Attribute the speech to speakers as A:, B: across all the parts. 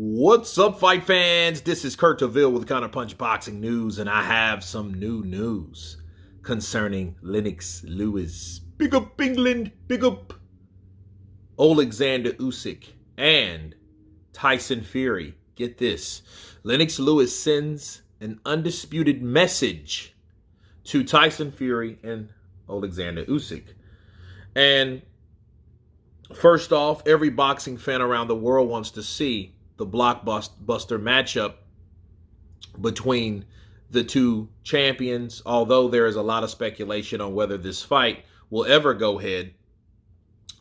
A: What's up, fight fans? This is Kurt DeVille with Counterpunch Boxing News, and I have some new news concerning Lennox Lewis. Big up England, big up Oleksandr Usyk and Tyson Fury. Get this. Lennox Lewis sends an undisputed message to Tyson Fury and Oleksandr Usyk. And first off, every boxing fan around the world wants to see the blockbuster matchup between the two champions, although there is a lot of speculation on whether this fight will ever go ahead,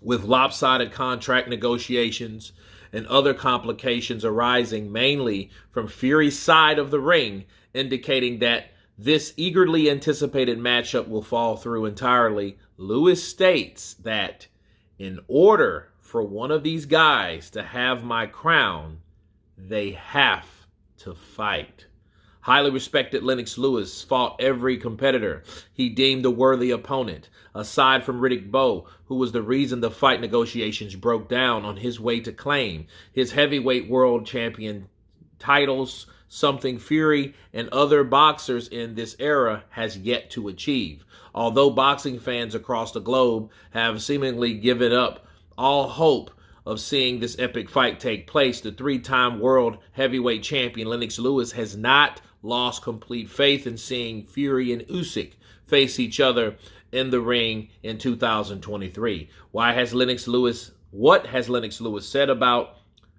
A: with lopsided contract negotiations and other complications arising mainly from Fury's side of the ring, indicating that this eagerly anticipated matchup will fall through entirely. Lewis states that in order for one of these guys to have my crown, they have to fight. Highly respected Lennox Lewis fought every competitor he deemed a worthy opponent, aside from Riddick Bowe, who was the reason the fight negotiations broke down on his way to claim his heavyweight world champion titles, something Fury and other boxers in this era has yet to achieve. Although boxing fans across the globe have seemingly given up all hope of seeing this epic fight take place, the three-time world heavyweight champion Lennox Lewis has not lost complete faith in seeing Fury and Usyk face each other in the ring in 2023. What has Lennox Lewis said about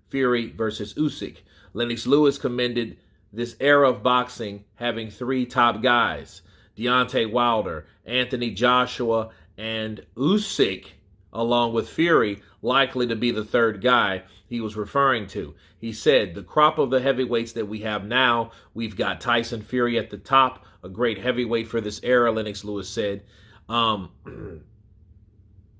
A: Fury versus Usyk? Lennox Lewis commended this era of boxing having three top guys, Deontay Wilder, Anthony Joshua, and Usyk, along with Fury, likely to be the third guy he was referring to. He said, the crop of the heavyweights that we have now, we've got Tyson Fury at the top, a great heavyweight for this era, Lennox Lewis said.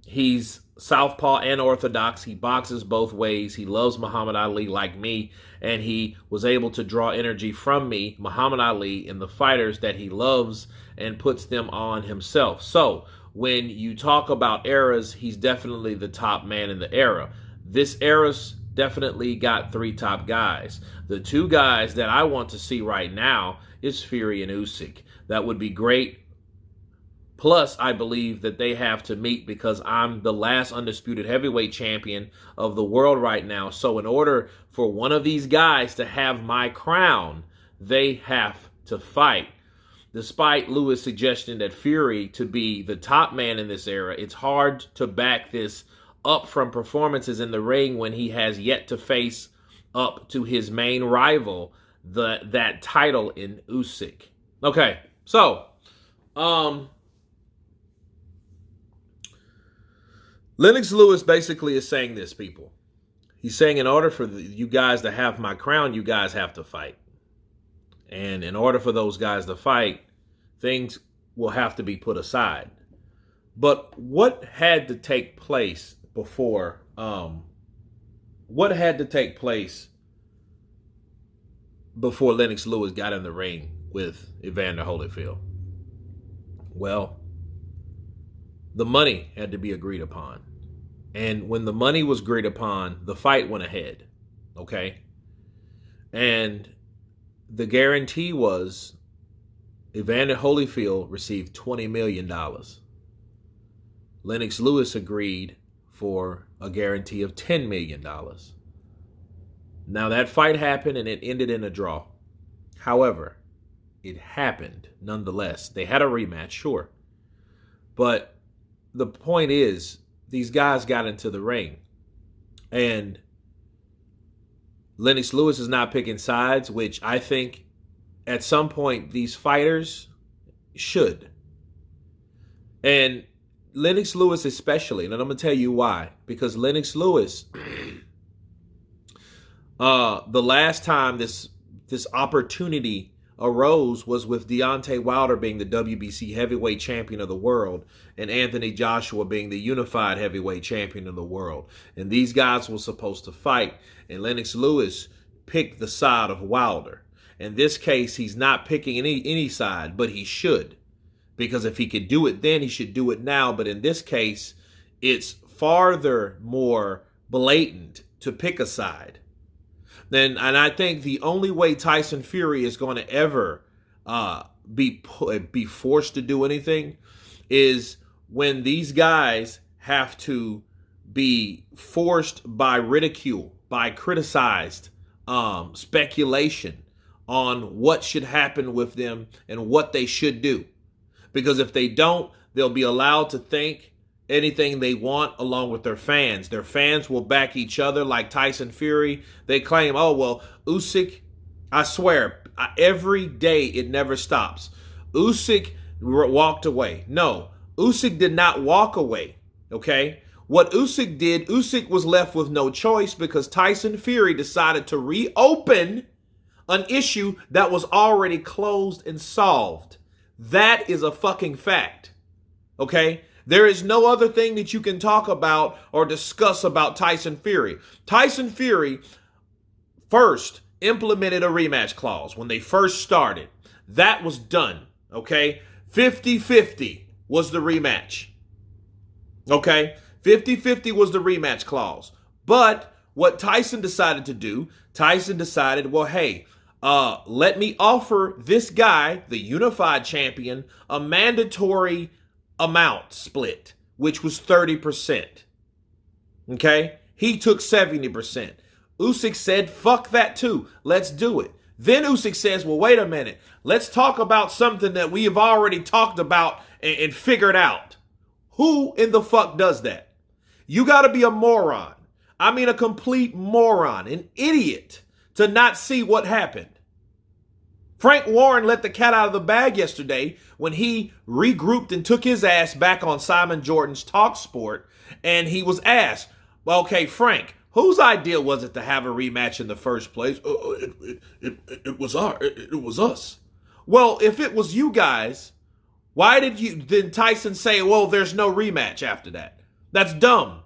A: He's southpaw and orthodox. He boxes both ways. He loves Muhammad Ali like me, and he was able to draw energy from me, Muhammad Ali, in the fighters that he loves and puts them on himself. So when you talk about eras, he's definitely the top man in the era. This era's definitely got three top guys. The two guys that I want to see right now is Fury and Usyk. That would be great. Plus, I believe that they have to meet because I'm the last undisputed heavyweight champion of the world right now. So in order for one of these guys to have my crown, they have to fight. Despite Lewis' suggestion that Fury to be the top man in this era, it's hard to back this up from performances in the ring when he has yet to face up to his main rival, that title in Usyk. Okay, so Lennox Lewis basically is saying this, people. He's saying in order for you guys to have my crown, you guys have to fight. And in order for those guys to fight, things will have to be put aside. But what had to take place before, Lennox Lewis got in the ring with Evander Holyfield? Well, the money had to be agreed upon. And when the money was agreed upon, the fight went ahead. Okay? And the guarantee was Evander Holyfield received $20 million. Lennox Lewis agreed for a guarantee of $10 million. Now that fight happened and it ended in a draw. However, it happened nonetheless. They had a rematch, sure. But the point is, these guys got into the ring. And Lennox Lewis is not picking sides, which I think at some point these fighters should. And Lennox Lewis especially, and I'm going to tell you why. Because Lennox Lewis, the last time this opportunity arose was with Deontay Wilder being the WBC heavyweight champion of the world and Anthony Joshua being the unified heavyweight champion of the world. And these guys were supposed to fight, and Lennox Lewis picked the side of Wilder. In this case, he's not picking any side, but he should. Because if he could do it then, he should do it now. But in this case, it's farther more blatant to pick a side. And I think the only way Tyson Fury is going to ever be forced to do anything is when these guys have to be forced by ridicule, by criticized speculation on what should happen with them and what they should do. Because if they don't, they'll be allowed to think anything they want along with their fans. Their fans will back each other like Tyson Fury. They claim, oh, well, Usyk, I swear, every day it never stops. Usyk walked away. No, Usyk did not walk away, okay? What Usyk did, Usyk was left with no choice because Tyson Fury decided to reopen an issue that was already closed and solved. That is a fucking fact, okay? There is no other thing that you can talk about or discuss about Tyson Fury. Tyson Fury first implemented a rematch clause when they first started. That was done, okay? 50-50 was the rematch, okay? 50-50 was the rematch clause. But what Tyson decided to do, Tyson decided, well, hey, let me offer this guy, the unified champion, a mandatory amount split, which was 30%. Okay? He took 70%. Usyk said, fuck that too. Let's do it. Then Usyk says, well, wait a minute. Let's talk about something that we have already talked about and figured out. Who in the fuck does that? You got to be a moron. I mean, a complete moron, an idiot, to not see what happened. Frank Warren let the cat out of the bag yesterday when he regrouped and took his ass back on Simon Jordan's Talk Sport, and he was asked, well, okay, Frank, whose idea was it to have a rematch in the first place? It was us. Well, if it was you guys, why did Tyson say, well, there's no rematch after that? That's dumb.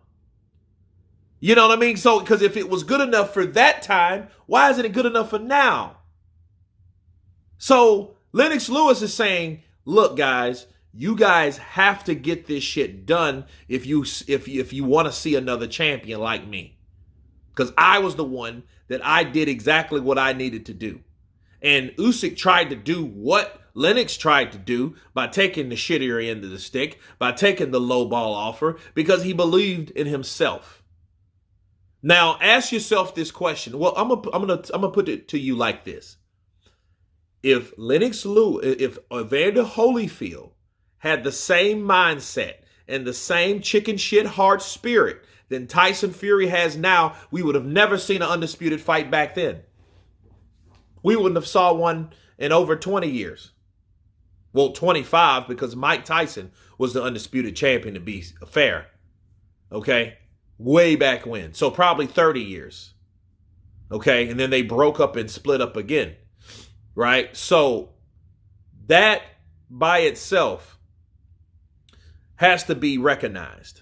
A: You know what I mean? So, because if it was good enough for that time, why isn't it good enough for now? So, Lennox Lewis is saying, look, guys, you guys have to get this shit done if you want to see another champion like me. Because I was the one that I did exactly what I needed to do. And Usyk tried to do what Lennox tried to do by taking the shittier end of the stick, by taking the low ball offer, because he believed in himself. Now, ask yourself this question. Well, I'm gonna put it to you like this. If Evander Holyfield had the same mindset and the same chicken shit heart spirit than Tyson Fury has now, we would have never seen an undisputed fight back then. We wouldn't have saw one in over 20 years. Well, 25, because Mike Tyson was the undisputed champion, to be fair. Okay? Way back when. So probably 30 years. Okay? And then they broke up and split up again. Right? So that by itself has to be recognized.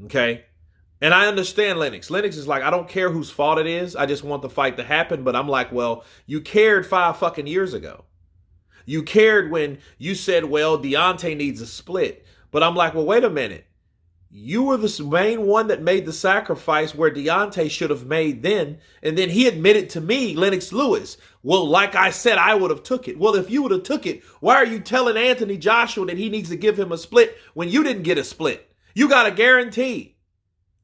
A: Okay? And I understand Lennox. Lennox is like, I don't care whose fault it is. I just want the fight to happen. But I'm like, well, you cared 5 fucking years ago. You cared when you said, well, Deontay needs a split. But I'm like, well, wait a minute. You were the main one that made the sacrifice where Deontay should have made then. And then he admitted to me, Lennox Lewis, well, like I said, I would have took it. Well, if you would have took it, why are you telling Anthony Joshua that he needs to give him a split when you didn't get a split? You got a guarantee.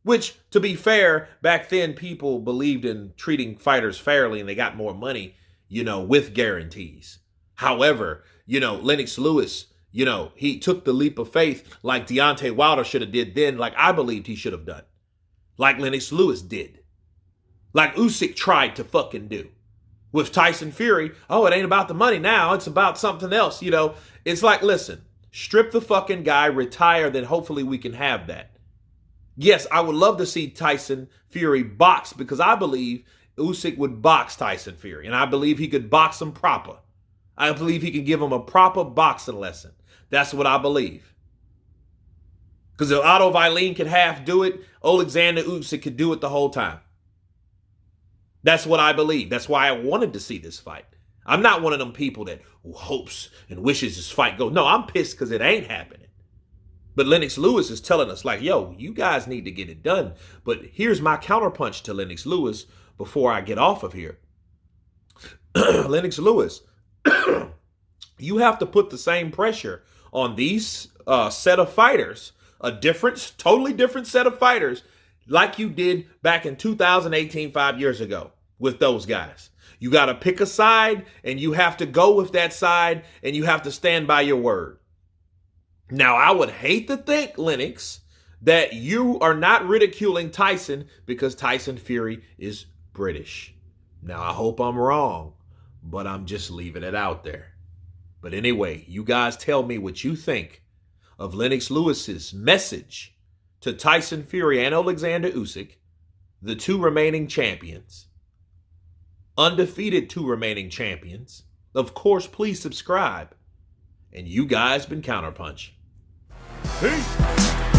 A: Which, to be fair, back then people believed in treating fighters fairly and they got more money, with guarantees. However, Lennox Lewis, he took the leap of faith like Deontay Wilder should have did then, like I believed he should have done. Like Lennox Lewis did. Like Usyk tried to fucking do. With Tyson Fury, oh, it ain't about the money now. It's about something else. It's like, listen, strip the fucking guy, retire, then hopefully we can have that. Yes, I would love to see Tyson Fury box because I believe Usyk would box Tyson Fury. And I believe he could box him proper. I believe he can give him a proper boxing lesson. That's what I believe. Because if Otto Vailene could half do it, Oleksandr Usyk could do it the whole time. That's what I believe. That's why I wanted to see this fight. I'm not one of them people that hopes and wishes this fight goes. No, I'm pissed because it ain't happening. But Lennox Lewis is telling us, like, yo, you guys need to get it done. But here's my counterpunch to Lennox Lewis before I get off of here. Lennox Lewis, you have to put the same pressure on these set of fighters, totally different set of fighters, like you did back in 2018, 5 years ago with those guys. You got to pick a side, and you have to go with that side, and you have to stand by your word. Now, I would hate to think, Lennox, that you are not ridiculing Tyson because Tyson Fury is British. Now, I hope I'm wrong, but I'm just leaving it out there. But anyway, you guys tell me what you think of Lennox Lewis's message to Tyson Fury and Oleksandr Usyk, the two remaining champions, undefeated two remaining champions. Of course, please subscribe. And you guys been Counterpunch. Peace.